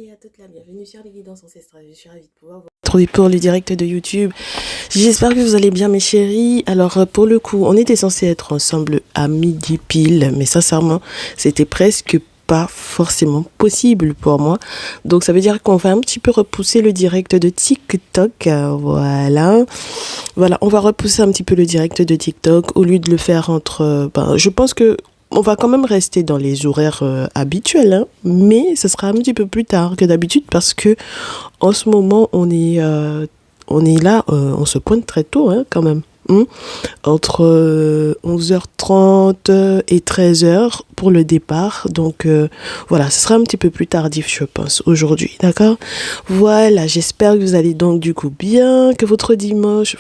Et à toute la bienvenue sur les guidances ancestrales. Je suis ravie de pouvoir vous retrouver pour le direct de YouTube. J'espère que vous allez bien, mes chéris. Alors, pour le coup, on était censé être ensemble à midi pile, mais sincèrement, c'était presque pas forcément possible pour moi. Donc, ça veut dire qu'on va un petit peu repousser le direct de TikTok. Voilà. Voilà, on va repousser un petit peu le direct de TikTok au lieu de le faire entre... je pense que on va quand même rester dans les horaires habituels, hein, mais ce sera un petit peu plus tard que d'habitude parce que en ce moment on est là, on se pointe très tôt, hein, quand même. Entre 11h30 et 13h pour le départ. Donc voilà, ce sera un petit peu plus tardif, je pense, aujourd'hui, d'accord? Voilà, j'espère que vous allez donc du coup bien, que votre dimanche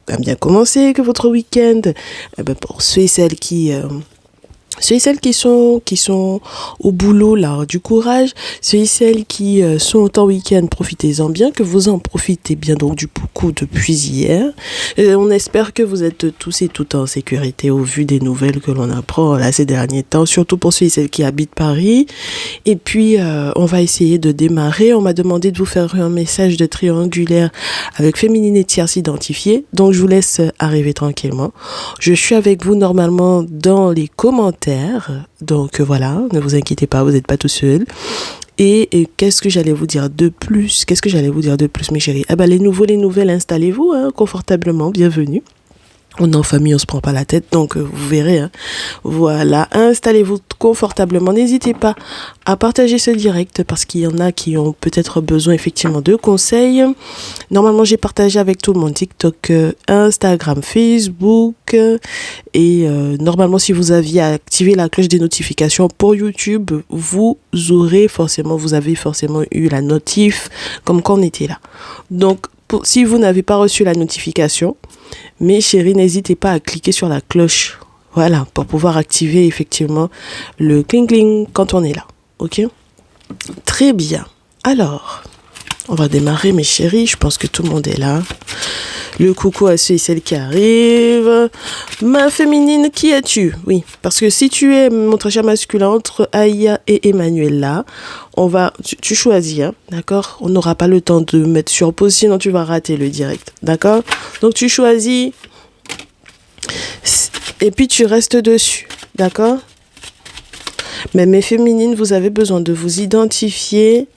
a bien commencé, que votre week-end, pour ceux et celles ceux et celles qui sont au boulot, là, du courage. Ceux et celles qui sont en week-end, profitez-en bien, que vous en profitez bien donc du coup depuis hier. On espère que vous êtes tous et toutes en sécurité au vu des nouvelles que l'on apprend là ces derniers temps, surtout pour ceux et celles qui habitent Paris. Et puis, on va essayer de démarrer. On m'a demandé de vous faire un message de triangulaire avec féminine et tierce identifiée. Donc, je vous laisse arriver tranquillement. Je suis avec vous normalement dans les commentaires. Donc voilà, ne vous inquiétez pas, vous n'êtes pas tout seul. Et qu'est-ce que j'allais vous dire de plus? Mes chéris? Les nouvelles, installez-vous confortablement, bienvenue. On est en famille, on se prend pas la tête, donc vous verrez. Hein. Voilà, installez-vous confortablement. N'hésitez pas à partager ce direct parce qu'il y en a qui ont peut-être besoin effectivement de conseils. Normalement, j'ai partagé avec tout le monde TikTok, Instagram, Facebook et normalement, si vous aviez activé la cloche des notifications pour YouTube, vous avez forcément eu la notif comme quand on était là. Donc, si vous n'avez pas reçu la notification, mes chéris, n'hésitez pas à cliquer sur la cloche. Voilà, pour pouvoir activer effectivement le cling-cling quand on est là. Ok? Très bien. Alors, on va démarrer, mes chéris. Je pense que tout le monde est là. Le coucou à ceux et celles qui arrivent. Ma féminine, qui es-tu? Oui, parce que si tu es mon très cher masculin entre Aïa et Emmanuel là, tu choisis, hein, d'accord? On n'aura pas le temps de mettre sur pause, sinon tu vas rater le direct, d'accord? Donc tu choisis et puis tu restes dessus, d'accord? Mais mes féminines, vous avez besoin de vous identifier.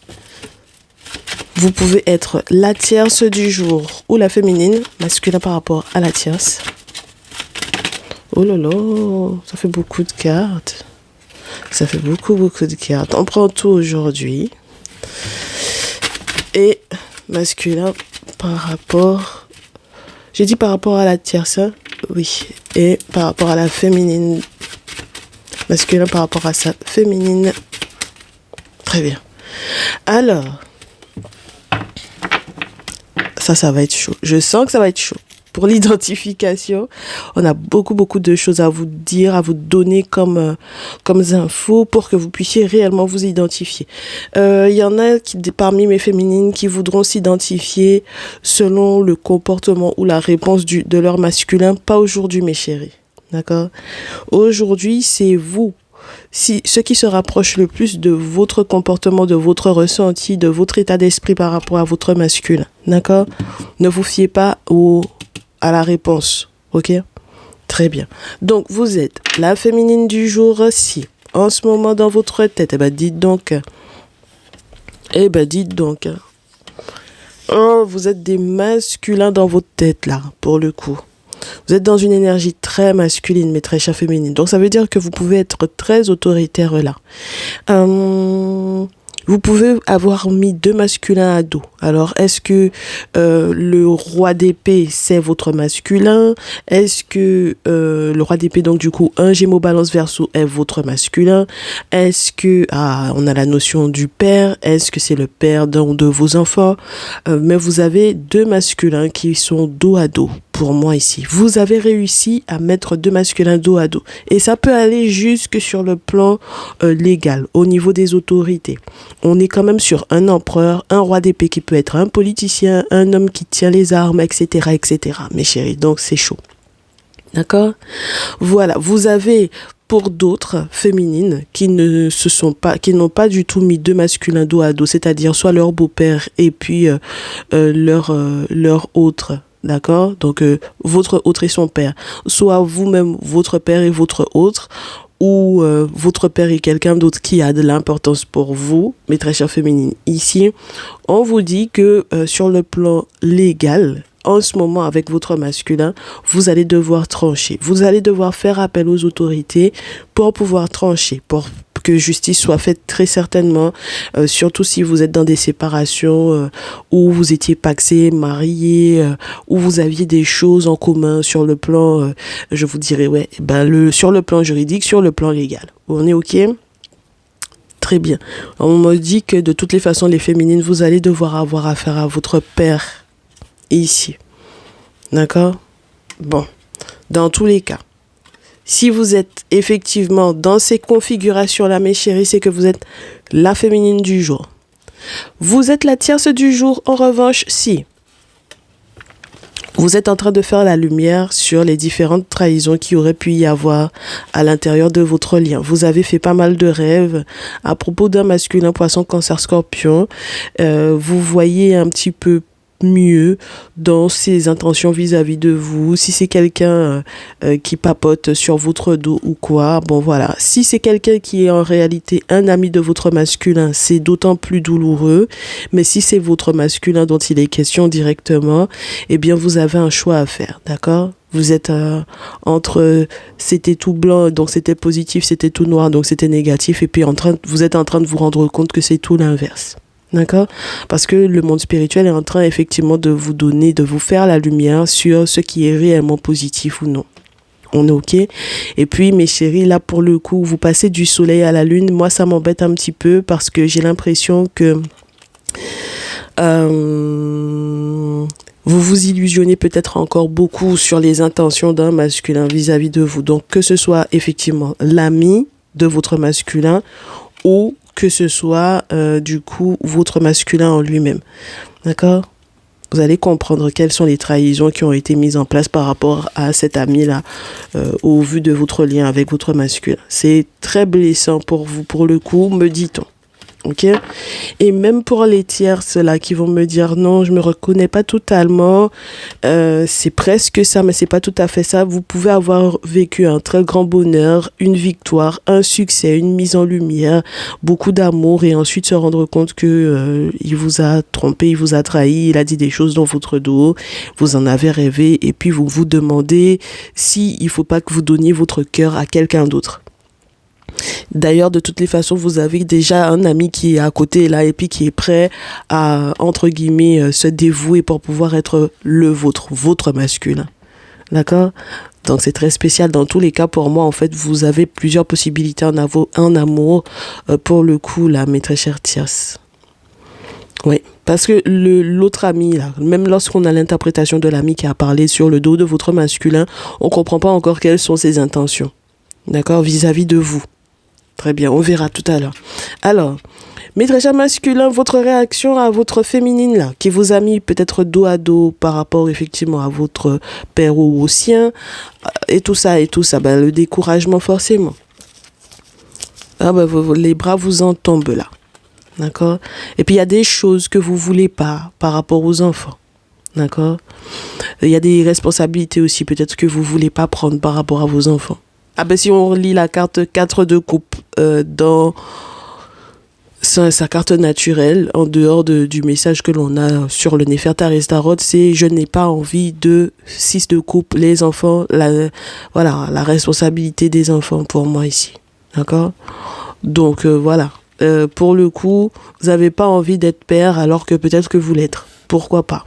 Vous pouvez être la tierce du jour ou la féminine, masculin par rapport à la tierce. Oh là là, ça fait beaucoup de cartes. Ça fait beaucoup de cartes. On prend tout aujourd'hui. Et masculin par rapport... J'ai dit par rapport à la tierce, hein? Oui. Et par rapport à la féminine. Masculin par rapport à sa féminine. Très bien. Alors... Ça va être chaud. Je sens que ça va être chaud. Pour l'identification, on a beaucoup de choses à vous dire, à vous donner comme infos pour que vous puissiez réellement vous identifier. Il y en a parmi mes féminines qui voudront s'identifier selon le comportement ou la réponse de leur masculin. Pas aujourd'hui, mes chéris. D'accord? Aujourd'hui, c'est vous. Ce qui se rapproche le plus de votre comportement, de votre ressenti, de votre état d'esprit par rapport à votre masculin. D'accord? Ne vous fiez pas à la réponse. Ok? Très bien. Donc, vous êtes la féminine du jour. Si, en ce moment, dans votre tête, dites donc. Oh, vous êtes des masculins dans votre tête, là, pour le coup. Vous êtes dans une énergie très masculine, mais très chère féminine. Donc, ça veut dire que vous pouvez être très autoritaire là. Vous pouvez avoir mis 2 masculins à dos. Alors, est-ce que le roi d'épée, c'est votre masculin? Est-ce que le roi d'épée, donc du coup, un Gémeaux Balance Verseau est votre masculin? Est-ce que, on a la notion du père? Est-ce que c'est le père d'un ou de vos enfants? Mais vous avez 2 masculins qui sont dos à dos. Pour moi ici, vous avez réussi à mettre 2 masculins dos à dos. Et ça peut aller jusque sur le plan légal, au niveau des autorités. On est quand même sur un empereur, un roi d'épée qui peut être un politicien, un homme qui tient les armes, etc., mes chéris. Donc, c'est chaud. D'accord? Voilà, vous avez pour d'autres féminines qui n'ont pas du tout mis deux masculins dos à dos, c'est-à-dire soit leur beau-père et puis leur autre. D'accord? Donc, votre autre et son père. Soit vous-même, votre père et votre autre, ou votre père est quelqu'un d'autre qui a de l'importance pour vous, mes très chères féminines. Ici, on vous dit que sur le plan légal, en ce moment, avec votre masculin, vous allez devoir trancher. Vous allez devoir faire appel aux autorités pour pouvoir trancher, pour que justice soit faite très certainement, surtout si vous êtes dans des séparations où vous étiez pacsés, mariés, où vous aviez des choses en commun sur le plan, je vous dirais, sur le plan juridique, sur le plan légal. On est OK? Très bien. On me dit que de toutes les façons, les féminines, vous allez devoir avoir affaire à votre père ici. D'accord? Bon. Dans tous les cas, si vous êtes effectivement dans ces configurations-là, mes chéris, c'est que vous êtes la féminine du jour. Vous êtes la tierce du jour, en revanche, si vous êtes en train de faire la lumière sur les différentes trahisons qui auraient pu y avoir à l'intérieur de votre lien. Vous avez fait pas mal de rêves à propos d'un masculin poisson cancer scorpion. Vous voyez un petit peu mieux dans ses intentions vis-à-vis de vous, si c'est quelqu'un qui papote sur votre dos ou quoi, bon voilà, si c'est quelqu'un qui est en réalité un ami de votre masculin, c'est d'autant plus douloureux, mais si c'est votre masculin dont il est question directement, eh bien vous avez un choix à faire, d'accord? Vous êtes entre c'était tout blanc, donc c'était positif, c'était tout noir, donc c'était négatif, et puis vous êtes en train de vous rendre compte que c'est tout l'inverse. D'accord? Parce que le monde spirituel est en train effectivement de vous donner, de vous faire la lumière sur ce qui est réellement positif ou non. On est OK? Et puis, mes chéris, là, pour le coup, vous passez du soleil à la lune. Moi, ça m'embête un petit peu parce que j'ai l'impression que vous vous illusionnez peut-être encore beaucoup sur les intentions d'un masculin vis-à-vis de vous. Donc, que ce soit effectivement l'ami de votre masculin ou que ce soit du coup votre masculin en lui-même. D'accord? Vous allez comprendre quelles sont les trahisons qui ont été mises en place par rapport à cet ami-là au vu de votre lien avec votre masculin. C'est très blessant pour vous, pour le coup, me dit-on. Ok? Et même pour les tierces là qui vont me dire non, je me reconnais pas totalement, c'est presque ça, mais c'est pas tout à fait ça. Vous pouvez avoir vécu un très grand bonheur, une victoire, un succès, une mise en lumière, beaucoup d'amour, et ensuite se rendre compte que il vous a trompé, il vous a trahi, il a dit des choses dans votre dos, vous en avez rêvé, et puis vous vous demandez si il faut pas que vous donniez votre cœur à quelqu'un d'autre. D'ailleurs, de toutes les façons, vous avez déjà un ami qui est à côté là et puis qui est prêt à, entre guillemets, se dévouer pour pouvoir être votre masculin. D'accord? Donc, c'est très spécial. Dans tous les cas, pour moi, en fait, vous avez plusieurs possibilités en amour pour le coup, là, mes très chères tierces. Oui, parce que l'autre ami, là, même lorsqu'on a l'interprétation de l'ami qui a parlé sur le dos de votre masculin, on comprend pas encore quelles sont ses intentions. D'accord? Vis-à-vis de vous. Très bien, on verra tout à l'heure. Alors, mes très chers masculins, votre réaction à votre féminine là, qui vous a mis peut-être dos à dos par rapport effectivement à votre père ou au sien, et tout ça, ben, le découragement forcément. Ah ben, les bras vous en tombent là. D'accord? Et puis il y a des choses que vous voulez pas par rapport aux enfants. D'accord? Il y a des responsabilités aussi peut-être que vous voulez pas prendre par rapport à vos enfants. Ah ben si on lit la carte 4 de coupe dans sa carte naturelle, en dehors du message que l'on a sur le Néfertari Tarot, c'est je n'ai pas envie de 6 de coupe, les enfants, la responsabilité des enfants pour moi ici. D'accord? Donc voilà, pour le coup, vous n'avez pas envie d'être père alors que peut-être que vous l'êtes. Pourquoi pas?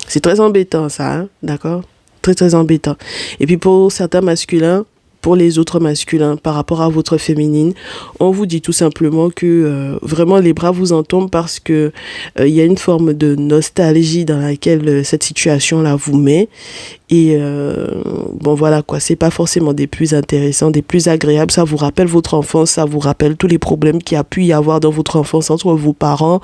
C'est très embêtant ça, hein? D'accord? Très très embêtant. Et puis pour certains masculins, pour les autres masculins, par rapport à votre féminine, on vous dit tout simplement que vraiment les bras vous en tombent parce que il y a une forme de nostalgie dans laquelle cette situation-là vous met. Et bon voilà quoi, c'est pas forcément des plus intéressants, des plus agréables. Ça vous rappelle votre enfance, ça vous rappelle tous les problèmes qu'il y a pu y avoir dans votre enfance entre vos parents.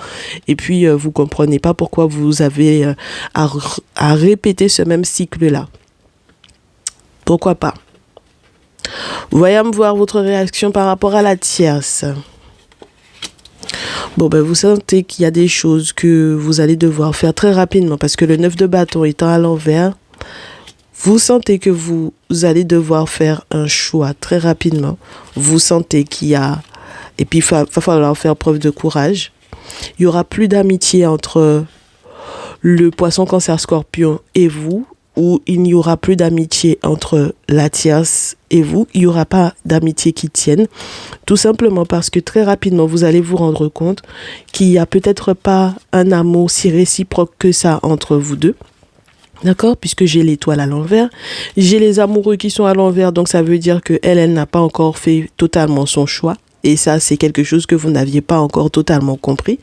Et puis vous comprenez pas pourquoi vous avez à répéter ce même cycle-là. Pourquoi pas? Voyons voir votre réaction par rapport à la tierce. Bon, ben, vous sentez qu'il y a des choses que vous allez devoir faire très rapidement parce que le 9 de bâton étant à l'envers, vous sentez que vous allez devoir faire un choix très rapidement. Vous sentez qu'il y a... Et puis, il va falloir faire preuve de courage. Il n'y aura plus d'amitié entre le poisson, cancer, scorpion et vous, ou il n'y aura plus d'amitié entre la tierce et vous. Il n'y aura pas d'amitié qui tienne. Tout simplement parce que très rapidement, vous allez vous rendre compte qu'il n'y a peut-être pas un amour si réciproque que ça entre vous deux. D'accord? Puisque j'ai l'étoile à l'envers. J'ai les amoureux qui sont à l'envers. Donc, ça veut dire que elle n'a pas encore fait totalement son choix. Et ça, c'est quelque chose que vous n'aviez pas encore totalement compris.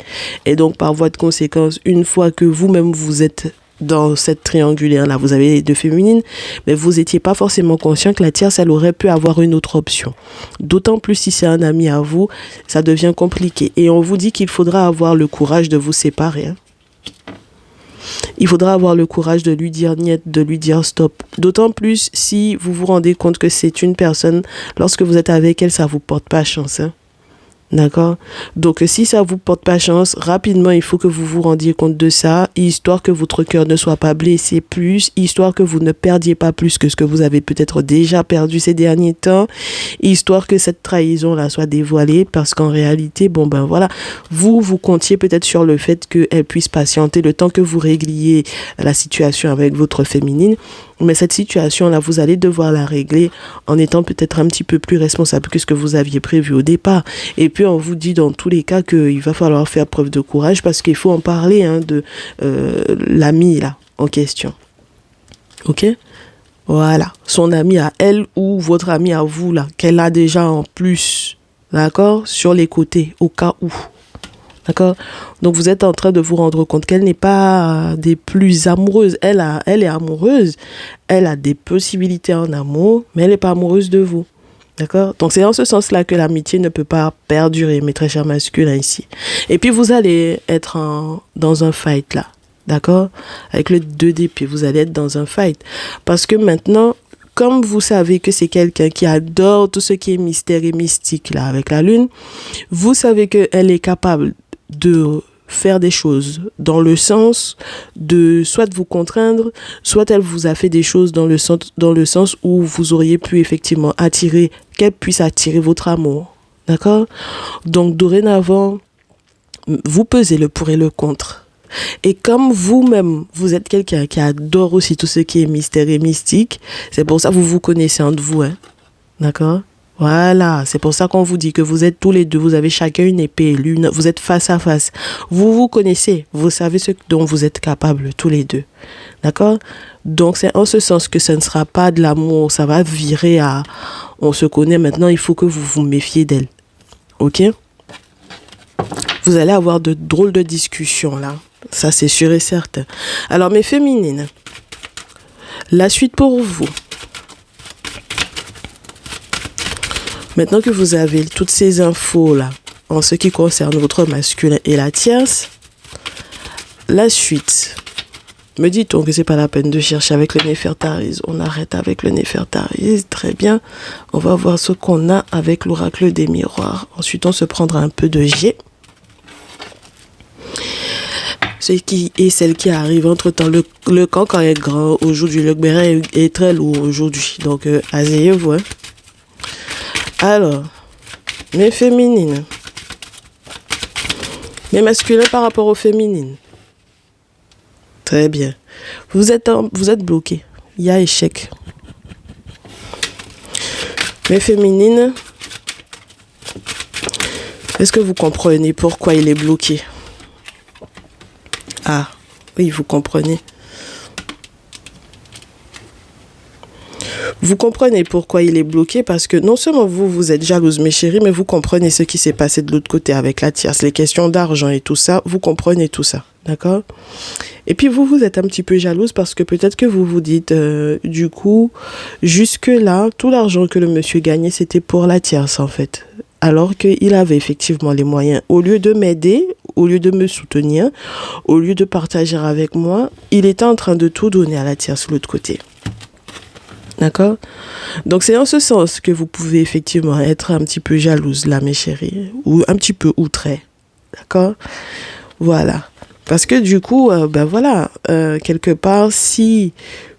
Et donc, par voie de conséquence, une fois que vous-même vous êtes dans cette triangulaire-là, vous avez les deux féminines, mais vous n'étiez pas forcément conscient que la tierce, elle aurait pu avoir une autre option. D'autant plus si c'est un ami à vous, ça devient compliqué. Et on vous dit qu'il faudra avoir le courage de vous séparer. Hein. Il faudra avoir le courage de lui dire niet, de lui dire stop. D'autant plus si vous vous rendez compte que c'est une personne, lorsque vous êtes avec elle, ça ne vous porte pas chance. Hein. D'accord? Donc, si ça vous porte pas chance, rapidement, il faut que vous vous rendiez compte de ça, histoire que votre cœur ne soit pas blessé plus, histoire que vous ne perdiez pas plus que ce que vous avez peut-être déjà perdu ces derniers temps, histoire que cette trahison-là soit dévoilée, parce qu'en réalité, bon ben voilà, vous comptiez peut-être sur le fait qu'elle puisse patienter le temps que vous régliez la situation avec votre féminine. Mais cette situation-là, vous allez devoir la régler en étant peut-être un petit peu plus responsable que ce que vous aviez prévu au départ. Et puis, on vous dit dans tous les cas qu'il va falloir faire preuve de courage parce qu'il faut en parler de l'ami là en question. Ok? Voilà. Son ami à elle ou votre ami à vous là, qu'elle a déjà en plus. D'accord? Sur les côtés, au cas où. D'accord? Donc, vous êtes en train de vous rendre compte qu'elle n'est pas des plus amoureuses. Elle est amoureuse. Elle a des possibilités en amour, mais elle n'est pas amoureuse de vous. D'accord? Donc, c'est en ce sens-là que l'amitié ne peut pas perdurer, mes très chers masculins ici. Et puis, vous allez être dans un fight là. D'accord? Avec le 2 d'épée, vous allez être dans un fight. Parce que maintenant, comme vous savez que c'est quelqu'un qui adore tout ce qui est mystère et mystique là, avec la lune, vous savez qu'elle est capable de faire des choses dans le sens de soit vous contraindre, soit elle vous a fait des choses dans le sens où vous auriez pu effectivement qu'elle puisse attirer votre amour. D'accord? Donc dorénavant, vous pesez le pour et le contre. Et comme vous-même, vous êtes quelqu'un qui adore aussi tout ce qui est mystère et mystique, c'est pour ça que vous vous connaissez entre vous. Hein? D'accord? Voilà, c'est pour ça qu'on vous dit que vous êtes tous les deux, vous avez chacun une épée, vous êtes face à face. Vous vous connaissez, vous savez ce dont vous êtes capables tous les deux. D'accord? Donc c'est en ce sens que ce ne sera pas de l'amour, ça va virer à on se connaît maintenant, il faut que vous vous méfiez d'elle. Ok? Vous allez avoir de drôles de discussions là, ça c'est sûr et certain. Alors mes féminines, la suite pour vous. Maintenant que vous avez toutes ces infos-là, en ce qui concerne votre masculin et la tierce, la suite, me dit-on que c'est pas la peine de chercher avec le Néfertari. On arrête avec le Néfertari, très bien. On va voir ce qu'on a avec l'oracle des miroirs. Ensuite, on se prendra un peu de jet. Ce qui est celle qui arrive entre-temps. Le camp quand est grand aujourd'hui, le béret est très lourd aujourd'hui. Donc, asseyez-vous, hein. Alors, mes féminines, mes masculins par rapport aux féminines. Très bien. Vous êtes bloqués. Il y a échec. Mes féminines, est-ce que vous comprenez pourquoi il est bloqué? Ah, oui, vous comprenez. Vous comprenez pourquoi il est bloqué parce que non seulement vous êtes jalouse mes chéris, mais vous comprenez ce qui s'est passé de l'autre côté avec la tierce, les questions d'argent et tout ça, vous comprenez tout ça, d'accord? Et puis vous êtes un petit peu jalouse parce que peut-être que vous vous dites, du coup, jusque-là, tout l'argent que le monsieur gagnait, c'était pour la tierce en fait. Alors qu'il avait effectivement les moyens, au lieu de m'aider, au lieu de me soutenir, au lieu de partager avec moi, il était en train de tout donner à la tierce de l'autre côté. D'accord? Donc, c'est en ce sens que vous pouvez effectivement être un petit peu jalouse, là, mes chéris, ou un petit peu outré. D'accord? Voilà. Parce que du coup, voilà, quelque part, si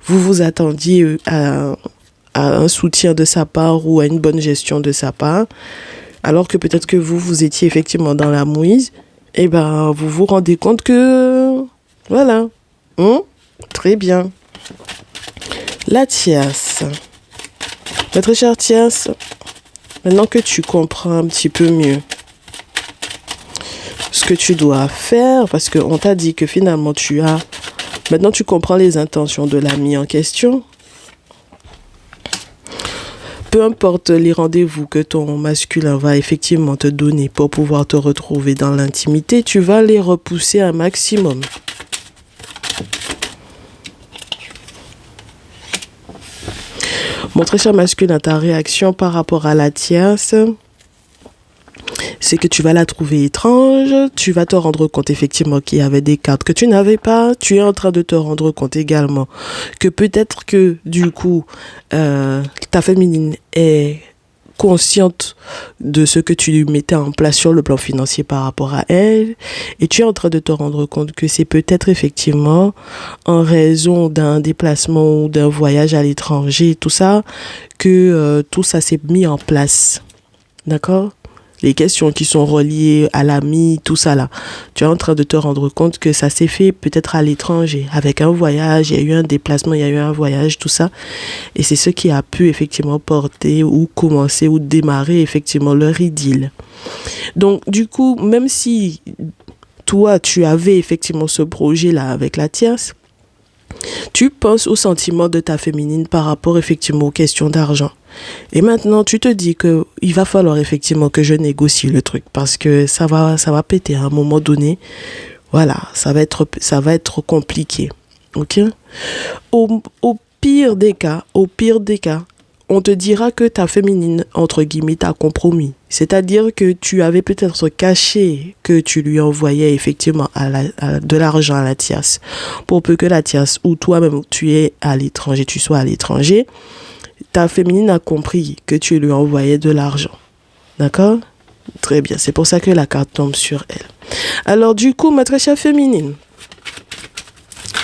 vous vous attendiez à un soutien de sa part ou à une bonne gestion de sa part, alors que peut-être que vous étiez effectivement dans la mouise, eh ben, vous vous rendez compte que, voilà, très bien. La tierce. Notre chère tierce, maintenant que tu comprends un petit peu mieux ce que tu dois faire, parce qu'on t'a dit que finalement maintenant tu comprends les intentions de l'ami en question. Peu importe les rendez-vous que ton masculin va effectivement te donner pour pouvoir te retrouver dans l'intimité, tu vas les repousser un maximum. Mon très cher masculin, ta réaction par rapport à la tierce, c'est que tu vas la trouver étrange, tu vas te rendre compte effectivement qu'il y avait des cartes que tu n'avais pas, tu es en train de te rendre compte également que peut-être que du coup, ta féminine est consciente de ce que tu mettais en place sur le plan financier par rapport à elle, et tu es en train de te rendre compte que c'est peut-être effectivement en raison d'un déplacement ou d'un voyage à l'étranger, tout ça, que tout ça s'est mis en place. D'accord? Les questions qui sont reliées à l'ami, tout ça là. Tu es en train de te rendre compte que ça s'est fait peut-être à l'étranger, avec un voyage, il y a eu un déplacement, il y a eu un voyage, tout ça. Et c'est ce qui a pu effectivement porter ou commencer ou démarrer effectivement leur idylle. Donc du coup, même si toi, tu avais effectivement ce projet-là avec la tierce, tu penses aux sentiments de ta féminine par rapport effectivement aux questions d'argent. Et maintenant, tu te dis que il va falloir effectivement que je négocie le truc parce que ça va péter à un moment donné. Voilà, ça va être compliqué. OK? Au pire des cas, on te dira que ta féminine, entre guillemets, t'a compromis. C'est-à-dire que tu avais peut-être caché que tu lui envoyais effectivement de l'argent à la tierce. Pour peu que la tierce ou toi-même tu sois à l'étranger, ta féminine a compris que tu lui envoyais de l'argent. D'accord? Très bien, c'est pour ça que la carte tombe sur elle. Alors du coup, ma très chère féminine,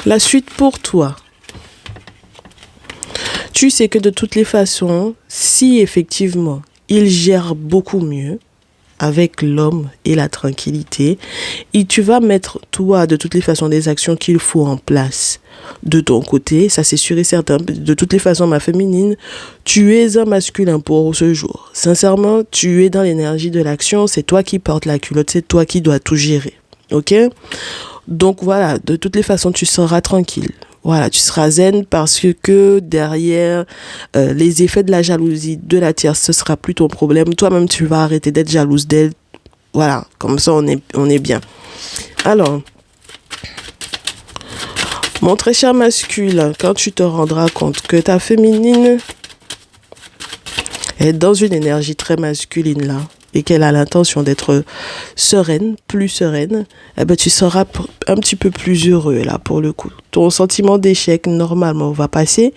la suite pour toi. Tu sais que de toutes les façons, si effectivement il gère beaucoup mieux avec l'homme et la tranquillité, et tu vas mettre toi de toutes les façons des actions qu'il faut en place de ton côté, ça c'est sûr et certain. De toutes les façons, ma féminine, tu es un masculin pour ce jour. Sincèrement, tu es dans l'énergie de l'action, c'est toi qui portes la culotte, c'est toi qui dois tout gérer. Ok? Donc voilà, de toutes les façons, tu seras tranquille. Voilà, tu seras zen parce que derrière les effets de la jalousie de la tierce, ce sera plus ton problème. Toi-même, tu vas arrêter d'être jalouse d'elle. Voilà, comme ça, on est bien. Alors, mon très cher masculin, quand tu te rendras compte que ta féminine est dans une énergie très masculine là, et qu'elle a l'intention d'être sereine, plus sereine, eh ben tu seras un petit peu plus heureux là pour le coup. Ton sentiment d'échec normalement va passer.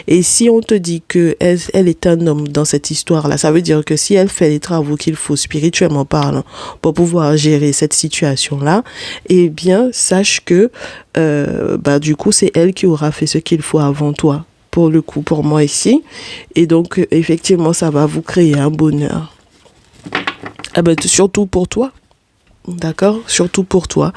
Et si on te dit que elle est un homme dans cette histoire là, ça veut dire que si elle fait les travaux qu'il faut spirituellement parlant pour pouvoir gérer cette situation là, eh bien sache que du coup c'est elle qui aura fait ce qu'il faut avant toi. Pour le coup, pour moi ici. Et donc effectivement ça va vous créer un bonheur. Surtout pour toi, d'accord? Surtout pour toi.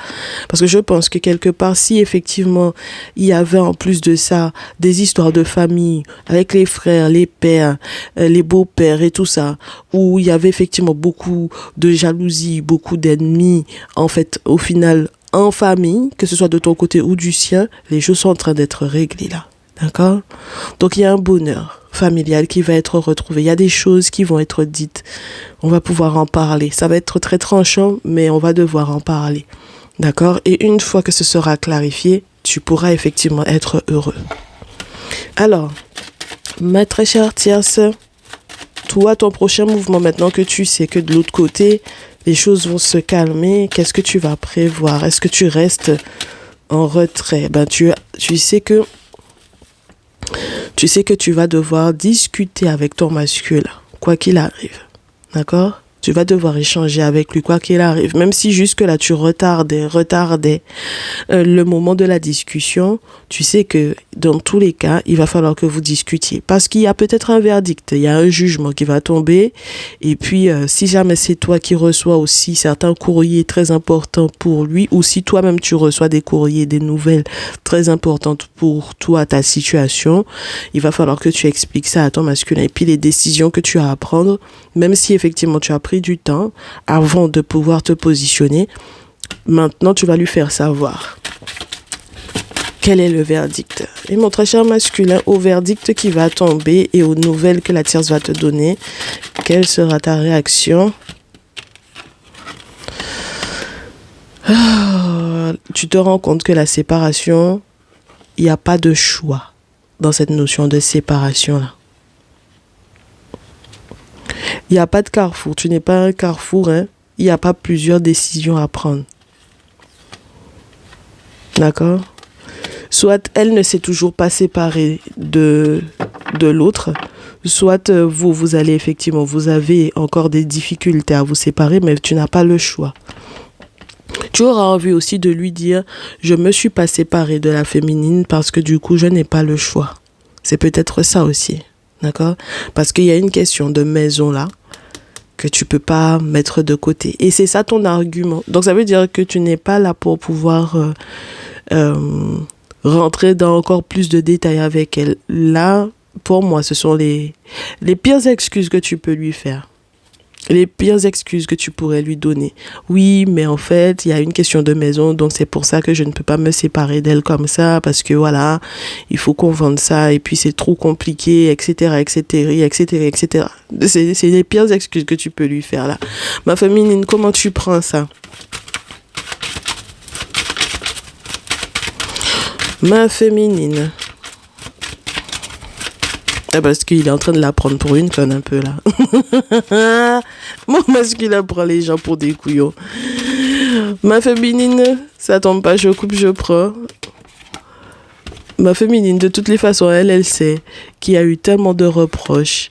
Parce que je pense que quelque part, si effectivement, il y avait en plus de ça, des histoires de famille, avec les frères, les pères, les beaux-pères et tout ça, où il y avait effectivement beaucoup de jalousie, beaucoup d'ennemis, en fait, au final, en famille, que ce soit de ton côté ou du sien, les choses sont en train d'être réglées là. D'accord? Donc il y a un bonheur familial qui va être retrouvé. Il y a des choses qui vont être dites. On va pouvoir en parler. Ça va être très tranchant, mais on va devoir en parler. D'accord? Et une fois que ce sera clarifié, tu pourras effectivement être heureux. Alors, ma très chère tierce, toi, ton prochain mouvement, maintenant que tu sais que de l'autre côté, les choses vont se calmer, qu'est-ce que tu vas prévoir? Est-ce que tu restes en retrait? Tu sais que Tu sais que tu vas devoir discuter avec ton masculin, quoi qu'il arrive. D'accord? Tu vas devoir échanger avec lui, quoi qu'il arrive. Même si jusque-là, tu retardais le moment de la discussion, tu sais que dans tous les cas, il va falloir que vous discutiez. Parce qu'il y a peut-être un verdict, il y a un jugement qui va tomber. Et puis, si jamais c'est toi qui reçois aussi certains courriers très importants pour lui, ou si toi-même tu reçois des courriers, des nouvelles très importantes pour toi, ta situation, il va falloir que tu expliques ça à ton masculin. Et puis, les décisions que tu as à prendre, même si effectivement tu as pris du temps avant de pouvoir te positionner, maintenant tu vas lui faire savoir quel est le verdict. Et mon très cher masculin, au verdict qui va tomber et aux nouvelles que la tierce va te donner, quelle sera ta réaction? Tu te rends compte que la séparation, il n'y a pas de choix dans cette notion de séparation-là. Il n'y a pas de carrefour. Tu n'es pas un carrefour, hein. Il n'y a pas plusieurs décisions à prendre. D'accord? Soit elle ne s'est toujours pas séparée de l'autre, soit vous allez effectivement, vous avez encore des difficultés à vous séparer, mais tu n'as pas le choix. Tu auras envie aussi de lui dire, je ne me suis pas séparée de la féminine parce que du coup, je n'ai pas le choix. C'est peut-être ça aussi. D'accord? Parce qu'il y a une question de maison là que tu peux pas mettre de côté. Et c'est ça ton argument. Donc ça veut dire que tu n'es pas là pour pouvoir rentrer dans encore plus de détails avec elle. Là, pour moi, ce sont les pires excuses que tu peux lui faire. Les pires excuses que tu pourrais lui donner. Oui, mais en fait, il y a une question de maison, donc c'est pour ça que je ne peux pas me séparer d'elle comme ça, parce que voilà, il faut qu'on vende ça, et puis c'est trop compliqué, etc., etc., etc., etc. C'est les pires excuses que tu peux lui faire là. Ma féminine, comment tu prends ça? Ma féminine. Parce qu'il est en train de la prendre pour une conne un peu là. Mon masculin prend les gens pour des couillons. Ma féminine, ça tombe pas, je coupe, je prends. Ma féminine, de toutes les façons, elle sait qu'il y a eu tellement de reproches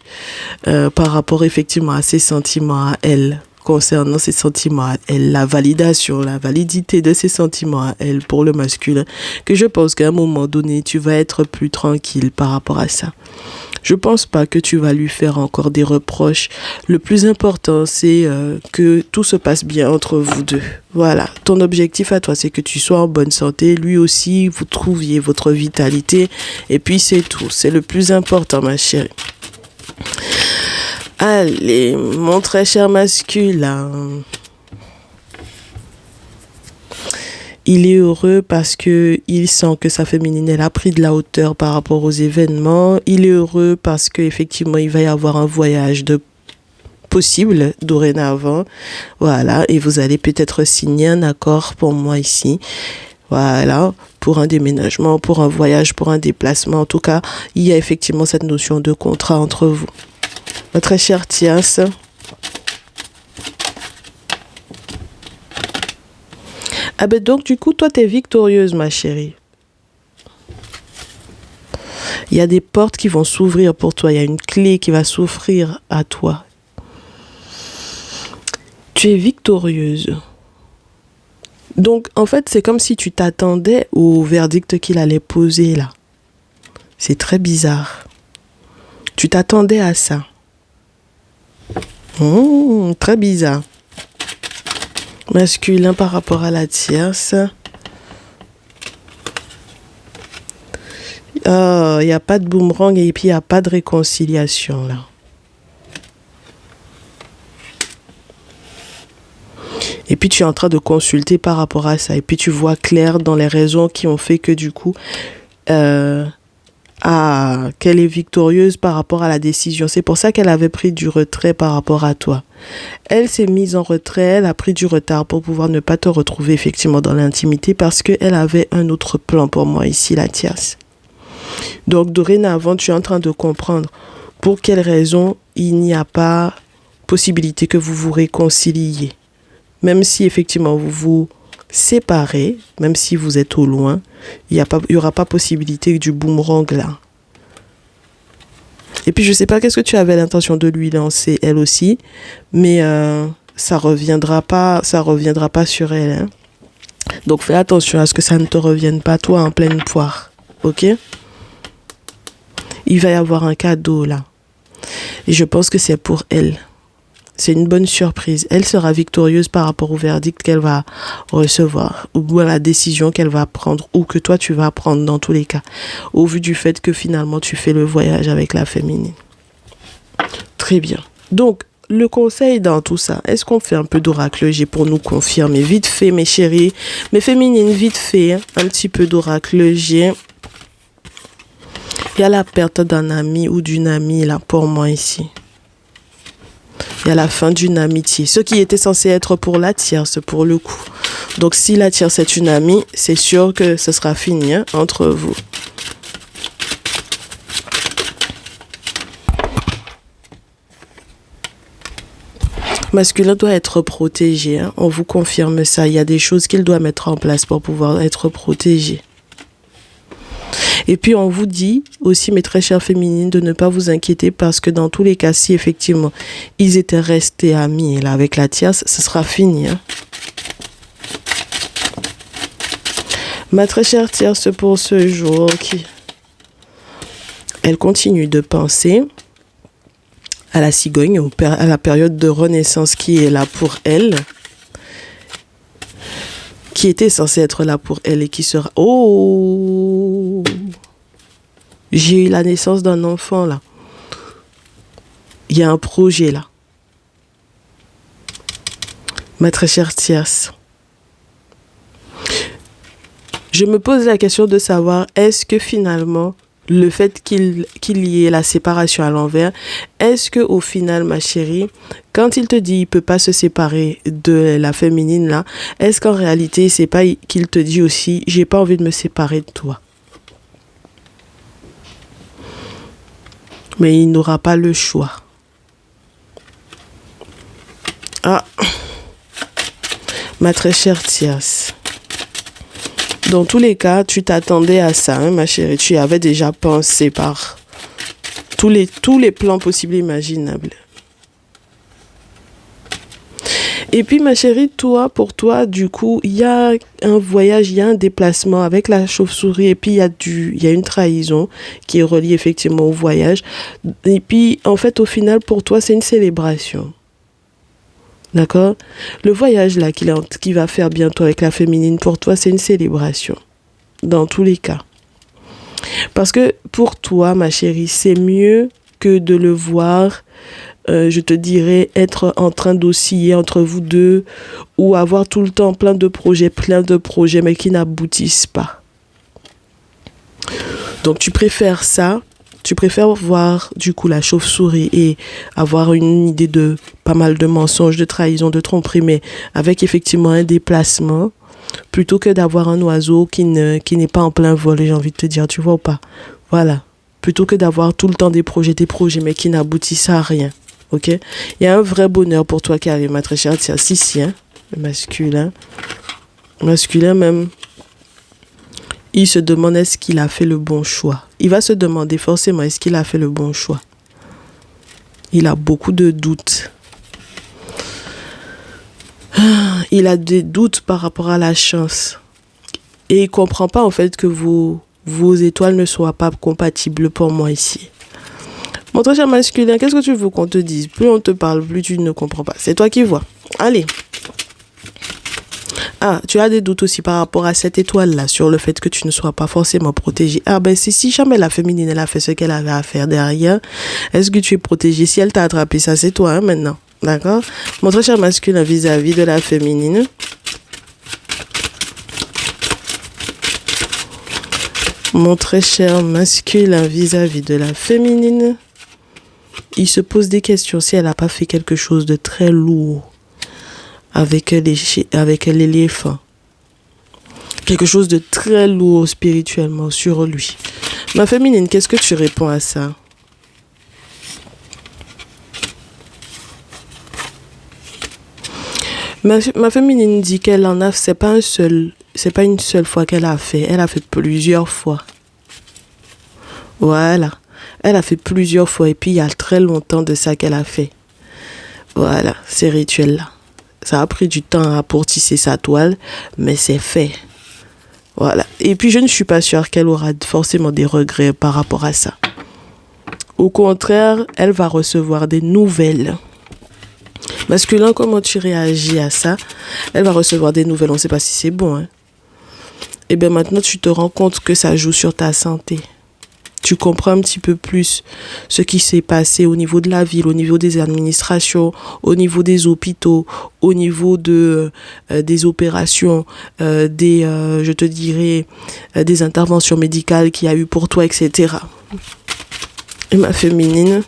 par rapport effectivement à ses sentiments à elle. Concernant ses sentiments à elle, la validation, la validité de ses sentiments à elle pour le masculin, que je pense qu'à un moment donné, tu vas être plus tranquille par rapport à ça. Je pense pas que tu vas lui faire encore des reproches. Le plus important, c'est que tout se passe bien entre vous deux. Voilà. Ton objectif à toi, c'est que tu sois en bonne santé. Lui aussi, vous trouviez votre vitalité. Et puis, c'est tout. C'est le plus important, ma chérie. Allez, mon très cher masculin. Il est heureux parce que il sent que sa féminine, elle a pris de la hauteur par rapport aux événements. Il est heureux parce que effectivement, il va y avoir un voyage possible dorénavant. Voilà, et vous allez peut-être signer un accord pour moi ici. Voilà, pour un déménagement, pour un voyage, pour un déplacement. En tout cas, il y a effectivement cette notion de contrat entre vous. Ma très chère Tierce. Ah ben donc du coup, toi, t'es victorieuse, ma chérie. Il y a des portes qui vont s'ouvrir pour toi. Il y a une clé qui va s'offrir à toi. Tu es victorieuse. Donc, en fait, c'est comme si tu t'attendais au verdict qu'il allait poser là. C'est très bizarre. Tu t'attendais à ça. Très bizarre. Masculin par rapport à la tierce. Il n'y a pas de boomerang et puis il n'y a pas de réconciliation là. Et puis tu es en train de consulter par rapport à ça. Et puis tu vois clair dans les raisons qui ont fait que du coup, qu'elle est victorieuse par rapport à la décision. C'est pour ça qu'elle avait pris du retrait par rapport à toi. Elle s'est mise en retrait, elle a pris du retard pour pouvoir ne pas te retrouver effectivement dans l'intimité parce qu'elle avait un autre plan pour moi ici, la tierce. Donc dorénavant, tu es en train de comprendre pour quelles raisons il n'y a pas possibilité que vous vous réconciliez. Même si effectivement vous vous séparez, même si vous êtes au loin, il y aura pas possibilité du boomerang là. Et puis, je sais pas qu'est-ce que tu avais l'intention de lui lancer, elle aussi, mais ça reviendra pas sur elle, hein. Donc, fais attention à ce que ça ne te revienne pas, toi, en pleine poire. Ok? Il va y avoir un cadeau, là. Et je pense que c'est pour elle. C'est une bonne surprise. Elle sera victorieuse par rapport au verdict qu'elle va recevoir ou à la décision qu'elle va prendre ou que toi tu vas prendre dans tous les cas. Au vu du fait que finalement tu fais le voyage avec la féminine. Très bien. Donc, le conseil dans tout ça, est-ce qu'on fait un peu d'oracle G pour nous confirmer? Vite fait, mes chéris, mes féminines, vite fait, hein, un petit peu d'oracle G. Il y a la perte d'un ami ou d'une amie là pour moi ici. Il y a la fin d'une amitié. Ce qui était censé être pour la tierce, pour le coup. Donc, si la tierce est une amie, c'est sûr que ce sera fini, hein, entre vous. Masculin doit être protégé, hein. On vous confirme ça. Il y a des choses qu'il doit mettre en place pour pouvoir être protégé. Et puis, on vous dit aussi, mes très chères féminines, de ne pas vous inquiéter parce que dans tous les cas, si effectivement, ils étaient restés amis là, avec la tierce, ce sera fini, hein. Ma très chère tierce pour ce jour, elle continue de penser à la cigogne, à la période de renaissance qui est là pour elle, qui était censée être là pour elle et qui sera... Oh! J'ai eu la naissance d'un enfant, là. Il y a un projet, là. Ma très chère tierce. Je me pose la question de savoir, est-ce que finalement, le fait qu'il y ait la séparation à l'envers, est-ce que au final, ma chérie, quand il te dit il peut pas se séparer de la féminine, là, est-ce qu'en réalité, c'est pas qu'il te dit aussi, j'ai pas envie de me séparer de toi? Mais il n'aura pas le choix. Ah, ma très chère tierce. Dans tous les cas, tu t'attendais à ça, hein, ma chérie. Tu y avais déjà pensé par tous les plans possibles et imaginables. Et puis, ma chérie, pour toi, du coup, il y a un voyage, il y a un déplacement avec la chauve-souris et puis il y a une trahison qui est reliée effectivement au voyage. Et puis, en fait, au final, pour toi, c'est une célébration. D'accord? Le voyage là qu'il va faire bientôt avec la féminine, pour toi, c'est une célébration. Dans tous les cas. Parce que pour toi, ma chérie, c'est mieux que de le voir, je te dirais, être en train d'osciller entre vous deux ou avoir tout le temps plein de projets, mais qui n'aboutissent pas. Donc, tu préfères ça. Tu préfères voir du coup la chauve-souris et avoir une idée de pas mal de mensonges, de trahison, de tromperie, mais avec effectivement un déplacement, plutôt que d'avoir un oiseau qui n'est pas en plein vol, j'ai envie de te dire, tu vois ou pas? Voilà. Plutôt que d'avoir tout le temps des projets, mais qui n'aboutissent à rien. Ok? Il y a un vrai bonheur pour toi qui arrive, ma très chère. Tiens, si, hein? Le masculin. Masculin même. Il se demande est-ce qu'il a fait le bon choix. Il va se demander forcément est-ce qu'il a fait le bon choix. Il a beaucoup de doutes. Il a des doutes par rapport à la chance. Et il ne comprend pas en fait que vos étoiles ne soient pas compatibles pour moi ici. Mon très cher masculin, qu'est-ce que tu veux qu'on te dise? Plus on te parle, plus tu ne comprends pas. C'est toi qui vois. Allez. Ah, tu as des doutes aussi par rapport à cette étoile-là, sur le fait que tu ne sois pas forcément protégé. Ah ben si jamais la féminine, elle a fait ce qu'elle avait à faire derrière, est-ce que tu es protégé? Si elle t'a attrapé, ça c'est toi, hein, maintenant. D'accord? Mon très cher masculin vis-à-vis de la féminine. Mon très cher masculin vis-à-vis de la féminine. Il se pose des questions si elle n'a pas fait quelque chose de très lourd. Avec l'éléphant. Quelque chose de très lourd spirituellement sur lui. Ma féminine, qu'est-ce que tu réponds à ça? Ma féminine dit qu'elle en a, c'est pas une seule fois qu'elle a fait. Elle a fait plusieurs fois. Voilà. Elle a fait plusieurs fois et puis il y a très longtemps de ça qu'elle a fait. Voilà, ces rituels-là. Ça a pris du temps pour tisser sa toile, mais c'est fait. Voilà. Et puis je ne suis pas sûre qu'elle aura forcément des regrets par rapport à ça. Au contraire, elle va recevoir des nouvelles. Masculin, comment tu réagis à ça? Elle va recevoir des nouvelles, on ne sait pas si c'est bon. Hein. Et bien maintenant, tu te rends compte que ça joue sur ta santé. Tu comprends un petit peu plus ce qui s'est passé au niveau de la ville, au niveau des administrations, au niveau des hôpitaux, au niveau des opérations, je te dirais, des interventions médicales qu'il y a eu pour toi, etc. Et ma féminine,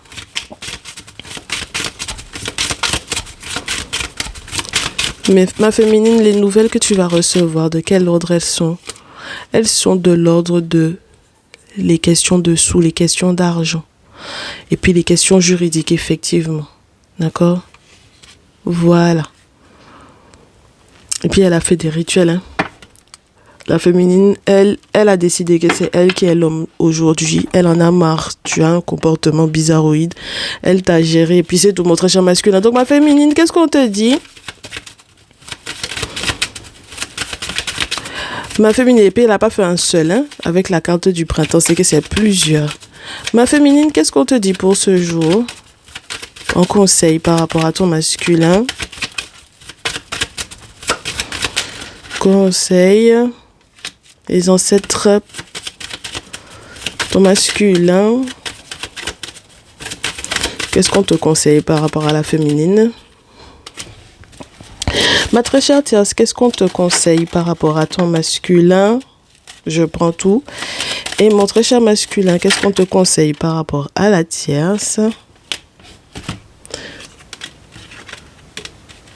les nouvelles que tu vas recevoir, de quel ordre elles sont? Elles sont de l'ordre de les questions de sous, les questions d'argent. Et puis les questions juridiques, effectivement. D'accord? Voilà. Et puis elle a fait des rituels. Hein. La féminine, elle a décidé que c'est elle qui est l'homme aujourd'hui. Elle en a marre. Tu as un comportement bizarroïde. Elle t'a géré. Et puis c'est tout, mon très cher masculin. Donc ma féminine, qu'est-ce qu'on te dit? Ma féminine épée, elle n'a pas fait un seul, hein, avec la carte du printemps, c'est que c'est plusieurs. Ma féminine, qu'est-ce qu'on te dit pour ce jour? En conseil par rapport à ton masculin. Conseil. Les ancêtres. Ton masculin. Qu'est-ce qu'on te conseille par rapport à la féminine? Ma très chère tierce, qu'est-ce qu'on te conseille par rapport à ton masculin? Je prends tout. Et mon très cher masculin, qu'est-ce qu'on te conseille par rapport à la tierce?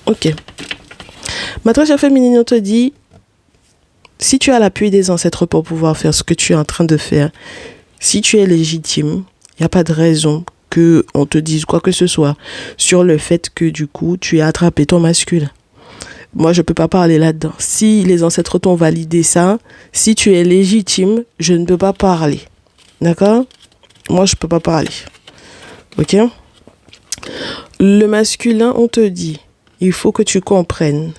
Ok. Ma très chère féminine, on te dit, si tu as l'appui des ancêtres pour pouvoir faire ce que tu es en train de faire, si tu es légitime, il n'y a pas de raison qu'on te dise quoi que ce soit sur le fait que du coup, tu as attrapé ton masculin. Moi, je ne peux pas parler là-dedans. Si les ancêtres t'ont validé ça, si tu es légitime, je ne peux pas parler. D'accord? Moi, je ne peux pas parler. Ok? Le masculin, on te dit, il faut que tu comprennes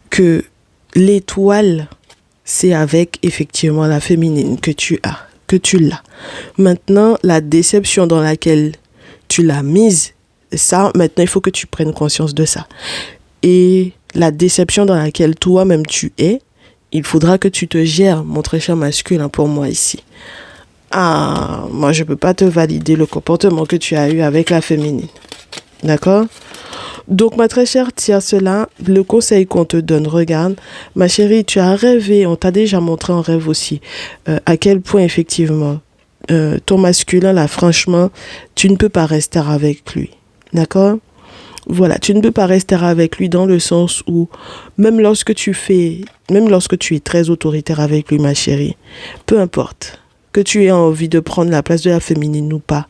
que l'étoile, c'est avec effectivement la féminine que tu l'as. Maintenant, la déception dans laquelle tu l'as mise, ça, maintenant, il faut que tu prennes conscience de ça. Et la déception dans laquelle toi-même tu es, il faudra que tu te gères, mon très cher masculin, pour moi ici. Ah, moi je ne peux pas te valider le comportement que tu as eu avec la féminine. D'accord? Donc ma très chère tierce là, le conseil qu'on te donne, regarde, ma chérie, tu as rêvé, on t'a déjà montré en rêve aussi, à quel point effectivement, ton masculin là, franchement, tu ne peux pas rester avec lui. D'accord? Voilà, tu ne peux pas rester avec lui dans le sens où, même lorsque tu es très autoritaire avec lui, ma chérie, peu importe, que tu aies envie de prendre la place de la féminine ou pas,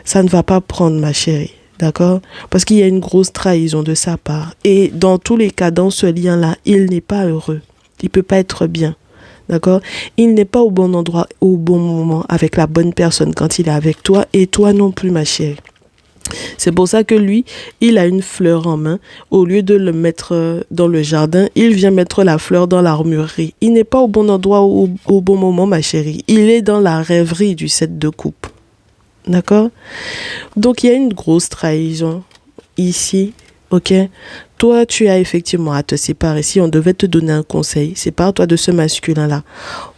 ça ne va pas prendre, ma chérie, d'accord? Parce qu'il y a une grosse trahison de sa part. Et dans tous les cas, dans ce lien-là, il n'est pas heureux. Il ne peut pas être bien, d'accord? Il n'est pas au bon endroit, au bon moment, avec la bonne personne quand il est avec toi, et toi non plus, ma chérie. C'est pour ça que lui, il a une fleur en main. Au lieu de le mettre dans le jardin, il vient mettre la fleur dans l'armurerie. Il n'est pas au bon endroit au bon moment, ma chérie. Il est dans la rêverie du 7 de coupe. D'accord? Donc, il y a une grosse trahison ici. Ok? Toi, tu as effectivement à te séparer. Si on devait te donner un conseil, sépare-toi de ce masculin-là.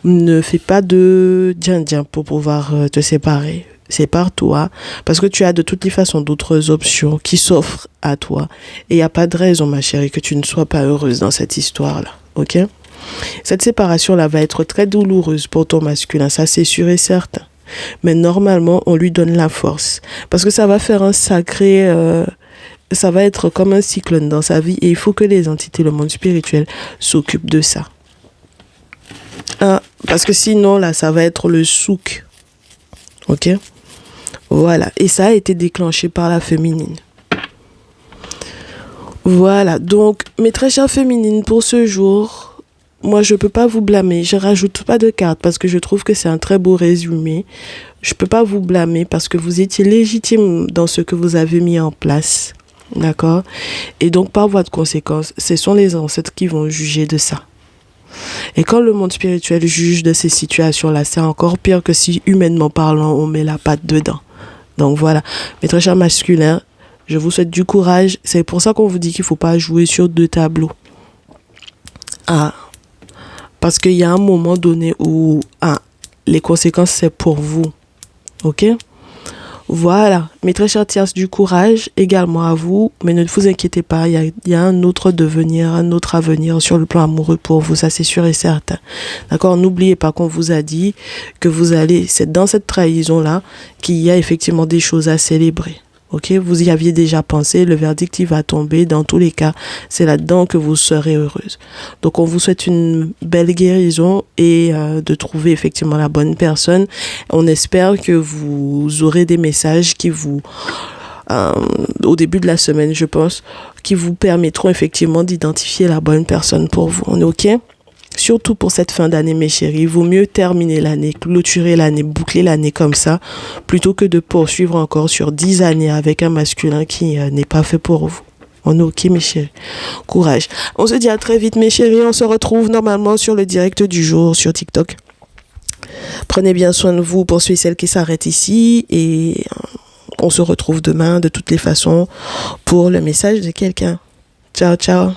Ne fais pas de djin-djin pour pouvoir te séparer. Sépare-toi, parce que tu as de toutes les façons d'autres options qui s'offrent à toi. Et il n'y a pas de raison, ma chérie, que tu ne sois pas heureuse dans cette histoire-là. Ok? Cette séparation-là va être très douloureuse pour ton masculin, ça c'est sûr et certain. Mais normalement, on lui donne la force. Parce que ça va faire un sacré... ça va être comme un cyclone dans sa vie. Et il faut que les entités, le monde spirituel, s'occupent de ça. Parce que sinon, là, ça va être le souk. Ok? Voilà, et ça a été déclenché par la féminine. Voilà, donc mes très chères féminines, pour ce jour, moi, je peux pas vous blâmer. Je rajoute pas de cartes parce que je trouve que c'est un très beau résumé. Je peux pas vous blâmer parce que vous étiez légitime dans ce que vous avez mis en place. D'accord? Et donc, par voie de conséquence, ce sont les ancêtres qui vont juger de ça. Et quand le monde spirituel juge de ces situations-là, c'est encore pire que si, humainement parlant, on met la patte dedans. Donc voilà, mes très chers masculins, je vous souhaite du courage. C'est pour ça qu'on vous dit qu'il ne faut pas jouer sur deux tableaux. Ah, parce qu'il y a un moment donné où les conséquences, c'est pour vous. Ok? Voilà, mes très chers Tierces, du courage également à vous, mais ne vous inquiétez pas, il y a un autre devenir, un autre avenir sur le plan amoureux pour vous, ça c'est sûr et certain. D'accord? N'oubliez pas qu'on vous a dit que c'est dans cette trahison-là qu'il y a effectivement des choses à célébrer. Ok? Vous y aviez déjà pensé, le verdict il va tomber, dans tous les cas, c'est là-dedans que vous serez heureuse. Donc on vous souhaite une belle guérison et de trouver effectivement la bonne personne. On espère que vous aurez des messages qui vous, au début de la semaine je pense, qui vous permettront effectivement d'identifier la bonne personne pour vous. On est ok? Surtout pour cette fin d'année, mes chéris, il vaut mieux terminer l'année, clôturer l'année, boucler l'année comme ça, plutôt que de poursuivre encore sur 10 années avec un masculin qui n'est pas fait pour vous. On est ok, mes chéris. Courage. On se dit à très vite, mes chéris. On se retrouve normalement sur le direct du jour sur TikTok. Prenez bien soin de vous, poursuivez celle qui s'arrête ici et on se retrouve demain de toutes les façons pour le message de quelqu'un. Ciao, ciao.